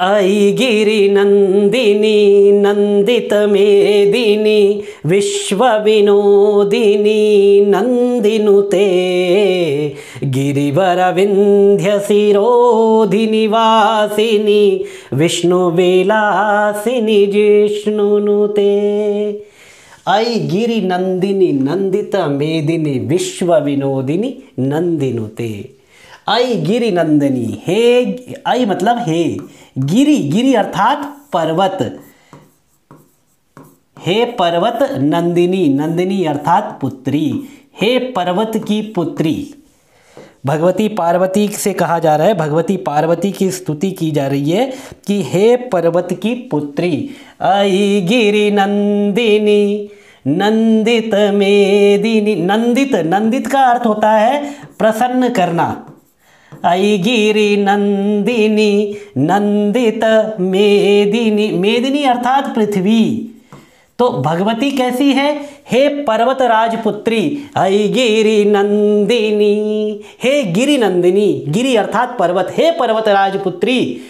अयि गिरि नंदिनी नंदित मेदिनी विश्व विनोदिनी नंदिनुते गिरिवर विंध्य शिरोधि निवासिनी विष्णु विलासिनी जिष्णुनुते। अयि गिरि नंदिनी नंदित मेदिनी विश्व विनोदिनी नंदिनुते। अयि गिरि नंदिनी, हे अयि मतलब हे, गिरि गिरि अर्थात पर्वत, हे पर्वत नंदिनी, नंदिनी अर्थात पुत्री, हे पर्वत की पुत्री। भगवती पार्वती से कहा जा रहा है, भगवती पार्वती की स्तुति की जा रही है कि हे पर्वत की पुत्री। अयि गिरि नंदिनी नंदित मेदिनी, नंदित, नंदित का अर्थ होता है प्रसन्न करना। अयि गिरि नंदिनी नंदित मेदिनी, मेदिनी अर्थात पृथ्वी। तो भगवती कैसी है? हे पर्वत राजपुत्री। अयि गिरि नंदिनी, हे गिरि नंदिनी, गिरि अर्थात पर्वत, हे पर्वत राजपुत्री।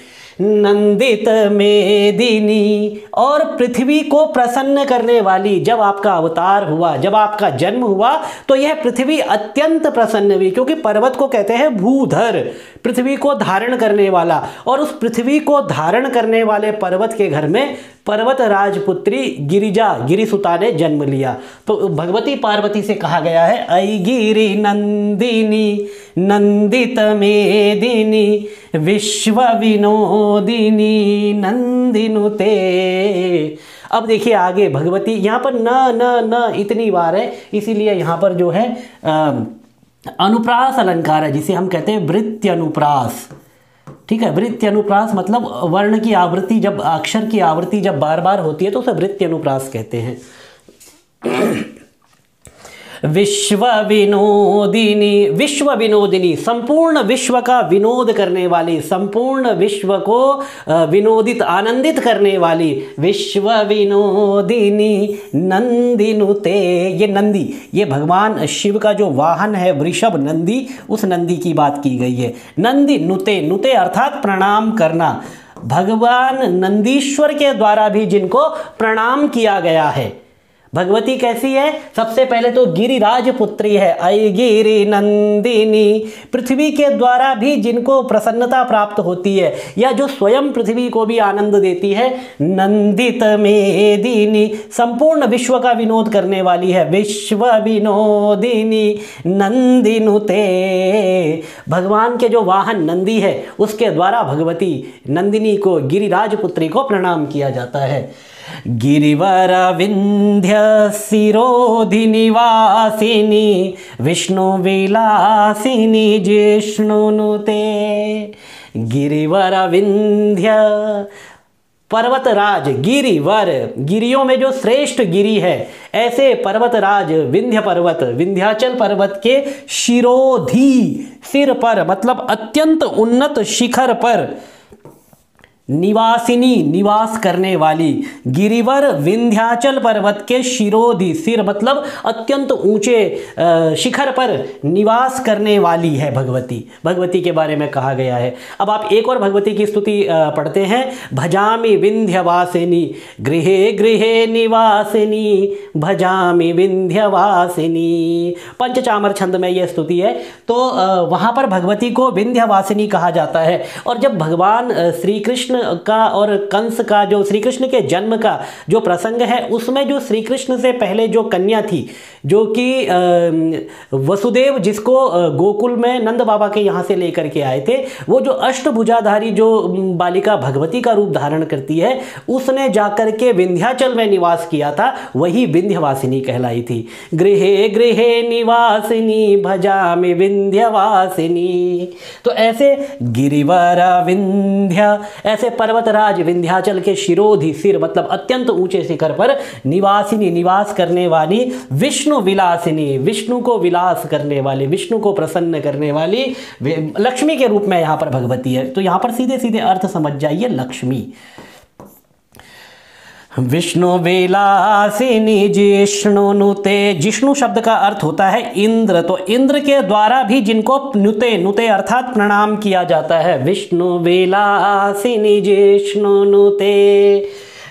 नंदित मेदिनी, और पृथ्वी को प्रसन्न करने वाली। जब आपका अवतार हुआ, जब आपका जन्म हुआ तो यह पृथ्वी अत्यंत प्रसन्न हुई, क्योंकि पर्वत को कहते हैं भूधर, पृथ्वी को धारण करने वाला। और उस पृथ्वी को धारण करने वाले पर्वत के घर में पर्वत राजपुत्री गिरिजा, गिरिसुता ने जन्म लिया। तो भगवती पार्वती से कहा गया है अयि गिरि नंदिनी नंदित मेदिनी विश्व विनोदिनी नंदिनुते। अब देखिए आगे भगवती, यहाँ पर न न न इतनी बार है, इसीलिए यहाँ पर जो है अनुप्रास अलंकार है, जिसे हम कहते हैं वृत्ति अनुप्रास। ठीक है, वृत्ति अनुप्रास मतलब वर्ण की आवृत्ति, जब अक्षर की आवृत्ति जब बार बार होती है तो उसे वृत्ति अनुप्रास कहते हैं। विश्व विनोदिनी, विश्व विनोदिनी, संपूर्ण विश्व का विनोद करने वाली, संपूर्ण विश्व को विनोदित आनंदित करने वाली। विश्व विनोदिनी नंदिनुते, ये नंदी, ये भगवान शिव का जो वाहन है वृषभ नंदी, उस नंदी की बात की गई है। नंदी नुते, नुते अर्थात प्रणाम करना। भगवान नंदीश्वर के द्वारा भी जिनको प्रणाम किया गया है। भगवती कैसी है? सबसे पहले तो गिरिराज पुत्री है, अयि गिरि नंदिनी, पृथ्वी के द्वारा भी जिनको प्रसन्नता प्राप्त होती है, या जो स्वयं पृथ्वी को भी आनंद देती है। नंदित मेदिनी, संपूर्ण विश्व का विनोद करने वाली है। विश्व विनोदिनी नंदिनुते, भगवान के जो वाहन नंदी है उसके द्वारा भगवती नंदिनी को, गिरिराज पुत्री को प्रणाम किया जाता है। गिरिवर विंध्य शिरोधि निवासिनी विष्णु विलासिनी जिष्णुनुते। गिरिवर विंध्य, पर्वतराज, गिरिवर, गिरियों में जो श्रेष्ठ गिरि है, ऐसे पर्वतराज विंध्य पर्वत, विंध्याचल पर्वत के शिरोधि, सिर पर मतलब अत्यंत उन्नत शिखर पर, निवासिनी, निवास करने वाली। गिरिवर विंध्याचल पर्वत के शिरोधि, सिर मतलब अत्यंत ऊंचे शिखर पर निवास करने वाली है भगवती। भगवती के बारे में कहा गया है। अब आप एक और भगवती की स्तुति पढ़ते हैं। भजामि विंध्यवासिनी गृहे गृहे निवासिनी, भजामि विंध्यवासिनी। पंचचामर छंद में यह स्तुति है। तो वहाँ पर भगवती को विंध्यवासिनी कहा जाता है। और जब भगवान श्री कृष्ण का और कंस का, जो श्री कृष्ण के जन्म का जो प्रसंग है, उसमें जो श्री कृष्ण से पहले जो कन्या थी, जो कि वसुदेव, जिसको गोकुल में नंद बाबा के यहाँ से लेकर के आए थे, वो जो अष्टभुजाधारी जो बालिका भगवती का रूप धारण करती है, उसने जाकर के विंध्याचल में निवास किया था, वही विंध्यवासिनी कहलाई थी। गृहे गृहे निवासिनी भजामि विंध्यवासिनी। तो ऐसे गिरिवर विंध्य, ऐसे पर्वतराज विंध्याचल के शिरोधि, सिर मतलब अत्यंत ऊंचे शिखर पर, निवासिनी, निवास करने वाली। विष्णु विलासिनी, विष्णु को विलास करने वाली, विष्णु को प्रसन्न करने वाली लक्ष्मी के रूप में यहाँ पर भगवती है। तो यहाँ पर सीधे सीधे अर्थ समझ जाइए, लक्ष्मी। विष्णु विलासिनी जिष्णु नुते। जिष्णु शब्द का अर्थ होता है इंद्र, तो इंद्र के द्वारा भी जिनको नुते, नुते अर्थात प्रणाम किया जाता है। विष्णु विलासिनी जिष्णु नुते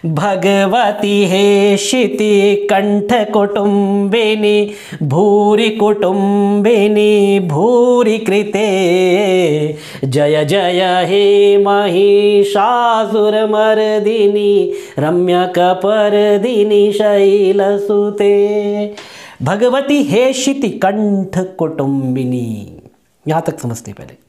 भगवती हे शिति कंठ कुटुंबिनी भूरि कुटुंबिनी भूरि कृते। जय जय हे महिषासुरमर्दिनी रम्यकपर्दिनी शैलसुते। भगवती हे शिति कंठ कुटुंबिनी, यहाँ तक समझते पहले।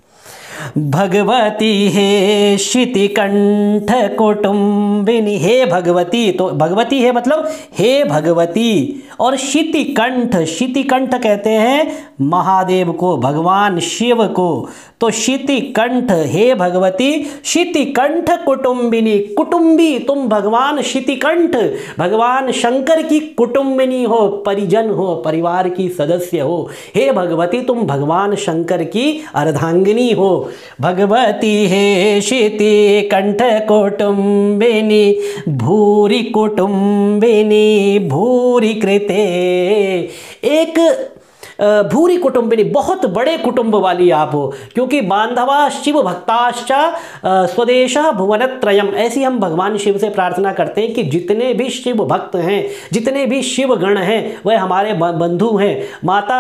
भगवती हे शितिकंठ कुटुंबिनी, हे भगवती, तो भगवती है मतलब हे भगवती, और शितिकंठ, शितिकंठ कहते हैं महादेव को, भगवान शिव को। तो शितिकंठ, हे भगवती शितिकंठ कुटुंबिनी, कुटुंबी तुम भगवान शितिकंठ, भगवान शंकर की कुटुंबिनी हो, परिजन हो, परिवार की सदस्य हो। हे भगवती तुम भगवान शंकर की अर्धांगिनी हो। भगवती हे शितिकंठ कुटुंबिनी भूरि कुटुंबिनी भूरि कृते। एक भूरि कुटुंबिनी, बहुत बड़े कुटुंब वाली आप हो, क्योंकि बांधवा शिव भक्ताश्च स्वदेश भुवनत्रयम, ऐसी हम भगवान शिव से प्रार्थना करते हैं कि जितने भी शिव भक्त हैं, जितने भी शिव गण हैं, वह हमारे बंधु हैं। माता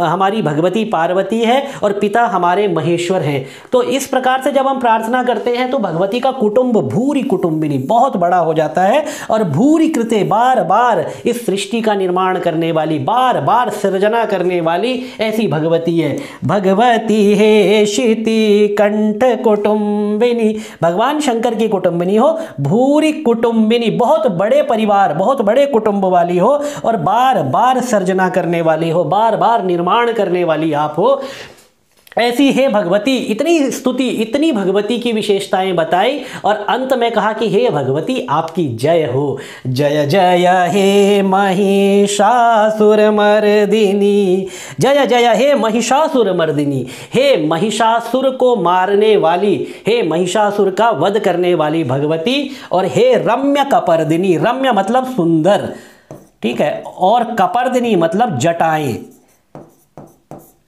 हमारी भगवती पार्वती है और पिता हमारे महेश्वर हैं। तो इस प्रकार से जब हम प्रार्थना करते हैं तो भगवती का कुटुंब भूरि कुटुंबिनी बहुत बड़ा हो जाता है। और भूरि कृते, बार बार इस सृष्टि का निर्माण करने वाली, बार बार सृजना करने वाली ऐसी भगवती है। भगवती हे शिति कंठ कुटुंबिनी, भगवान शंकर की कुटुंबिनी हो। भूरि कुटुंबिनी, बहुत बड़े परिवार, बहुत बड़े कुटुंब वाली हो, और बार बार सर्जना करने वाली हो, बार बार निर्माण करने वाली आप हो। ऐसी है भगवती। इतनी स्तुति, इतनी भगवती की विशेषताएं बताई, और अंत में कहा कि हे भगवती आपकी जय हो। जय जय हे महिषासुरमर्दिनी, जय जय हे महिषासुरमर्दिनी, हे महिषासुर को मारने वाली, हे महिषासुर का वध करने वाली भगवती, और हे रम्य कपर्दिनी, रम्य मतलब सुंदर, ठीक है, और कपर्दिनी मतलब जटाएं,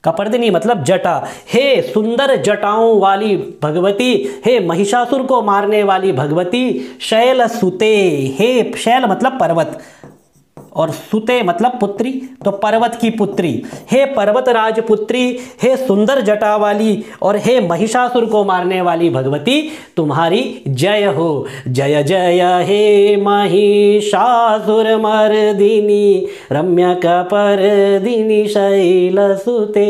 कपर्दिनी मतलब जटा। हे सुंदर जटाओं वाली भगवती, हे महिषासुर को मारने वाली भगवती। शैल सुते, हे शैल मतलब पर्वत, और सुते मतलब पुत्री, तो पर्वत की पुत्री। हे पर्वतराज पुत्री, हे सुंदर जटा वाली, और हे महिषासुर को मारने वाली भगवती, तुम्हारी जय हो। जय जय हे महिषासुरमर्दिनी रम्यकपर्दिनी शैलसुते।